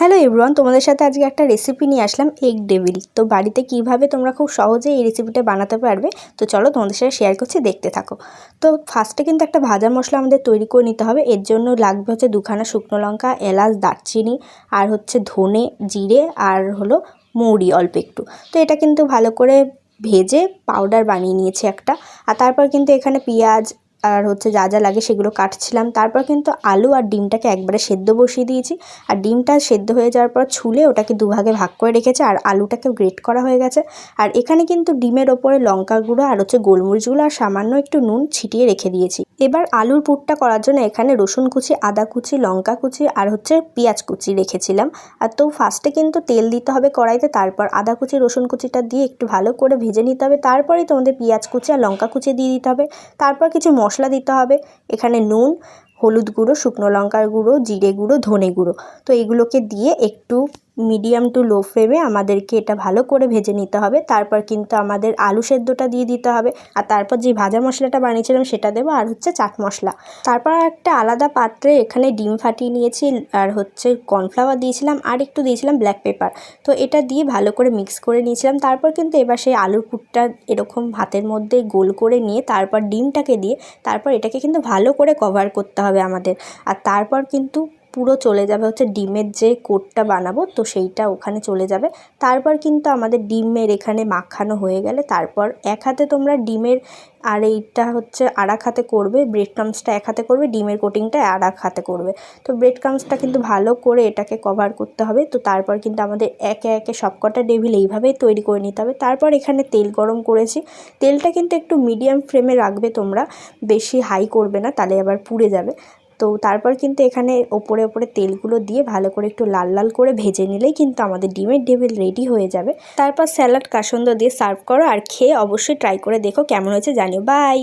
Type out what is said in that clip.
Hello everyone, তোমাদের সাথে আজকে একটা রেসিপি নিয়ে আসলাম এগ ডেভিল। তো বাড়িতে কিভাবে তোমরা খুব সহজে এই রেসিপিটা বানাতে পারবে, তো চলো তোমাদের সাথে শেয়ার করছি, দেখতে থাকো। তো ফার্স্টে কিন্তু একটা ভাজা মশলা আমাদের তৈরি করে নিতে হবে। এর জন্য লাগবে হচ্ছে 2খানা শুকনো লঙ্কা, এলাচ, দারচিনি, আর হচ্ছে ধনে, জিরে, আর হলো মৌরি অল্প একটু। তো এটা কিন্তু ভালো করে ভেজে পাউডার বানিয়ে নিয়েছি একটা। আর তারপর কিন্তু এখানে পেঁয়াজ আর হচ্ছে যা যা লাগে সেগুলো কাটছিলাম। তারপর কিন্তু আলু আর ডিমটাকে একবারে সেদ্ধ বসিয়ে দিয়েছি। আর ডিমটা সেদ্ধ হয়ে যাওয়ার পর ছুলে ওটাকে দুভাগে ভাগ করে রেখেছে, আর আলুটাকে গ্রেট করা হয়ে গেছে। আর এখানে কিন্তু ডিমের ওপরে লঙ্কা গুঁড়ো আর হচ্ছে গোলমরিচ গুঁড়ো আর সামান্য একটু নুন ছিটিয়ে রেখে দিয়েছি। এবার আলুর পুরটা করার জন্য এখানে রসুন কুচি, আদা কুচি, লঙ্কা কুচি আর হচ্ছে পেঁয়াজ কুচি রেখেছিলাম। আর তো ফার্স্টে কিন্তু তেল দিতে হবে কড়াইতে, তারপর আদা কুচি রসুন কুচিটা দিয়ে একটু ভালো করে ভেজে নিতে হবে। তারপরেই তোমাদের পেঁয়াজ কুচি আর লঙ্কা কুচি দিয়ে দিতে হবে। তারপর কিছু মশলা দিতে হবে, এখানে নুন, হলুদ গুঁড়ো, শুকনো লঙ্কার গুঁড়ো, জিরে গুঁড়ো, ধনে গুঁড়ো। তো এগুলোকে দিয়ে একটু মিডিয়াম টু লো ফ্লেমে আমাদেরকে এটা ভালো করে ভেজে নিতে হবে। তারপর কিন্তু আমাদের আলু সেদ্ধটা দিয়ে দিতে হবে, আর তারপর যে ভাজা মশলাটা বানিয়েছিলাম সেটা দেবো, আর হচ্ছে চাট মশলা। তারপর একটা আলাদা পাত্রে এখানে ডিম ফাটিয়ে নিয়েছি, আর হচ্ছে কর্নফ্লাওয়ার দিয়েছিলাম, আর একটু দিয়েছিলাম ব্ল্যাক পেপার। তো এটা দিয়ে ভালো করে মিক্স করে নিয়েছিলাম। তারপর কিন্তু এবার সেই আলুর পুরটা এরকম হাতের মধ্যে গোল করে নিয়ে তারপর ডিমটাকে দিয়ে তারপর এটাকে কিন্তু ভালো করে কভার করতে হবে আমাদের। আর তারপর কিন্তু পুরো চলে যাবে হচ্ছে ডিমের যে কোটটা বানাবো, তো সেইটা ওখানে চলে যাবে। তারপর কিন্তু আমাদের ডিমের এখানে মাখানো হয়ে গেলে তারপর এক হাতে তোমরা ডিমের, আর এইটা হচ্ছে আর এক হাতে করবে, ব্রেড ক্রাম্বসটা এক হাতে করবে, ডিমের কোটিংটা আর এক হাতে করবে। তো ব্রেড ক্রাম্বসটা কিন্তু ভালো করে এটাকে কভার করতে হবে। তো তারপর কিন্তু আমাদের একে একে সবকটা ডেভিল এইভাবেই তৈরি করে নিতে হবে। তারপর এখানে তেল গরম করেছি, তেলটা কিন্তু একটু মিডিয়াম ফ্লেমে রাখবে তোমরা, বেশি হাই করবে না, তাহলে আবার পুড়ে যাবে। তো তারপর কিন্তু এখানে ওপরে ওপরে তেলগুলো দিয়ে ভালো করে একটু লাল লাল করে ভেজে নিলেই কিন্তু আমাদের ডিমের ডেভিল রেডি হয়ে যাবে। তারপর স্যালাড কাসন্দ দিয়ে সার্ভ করো, আর খেয়ে অবশ্যই ট্রাই করে দেখো কেমন হয়েছে জানিও। বাই।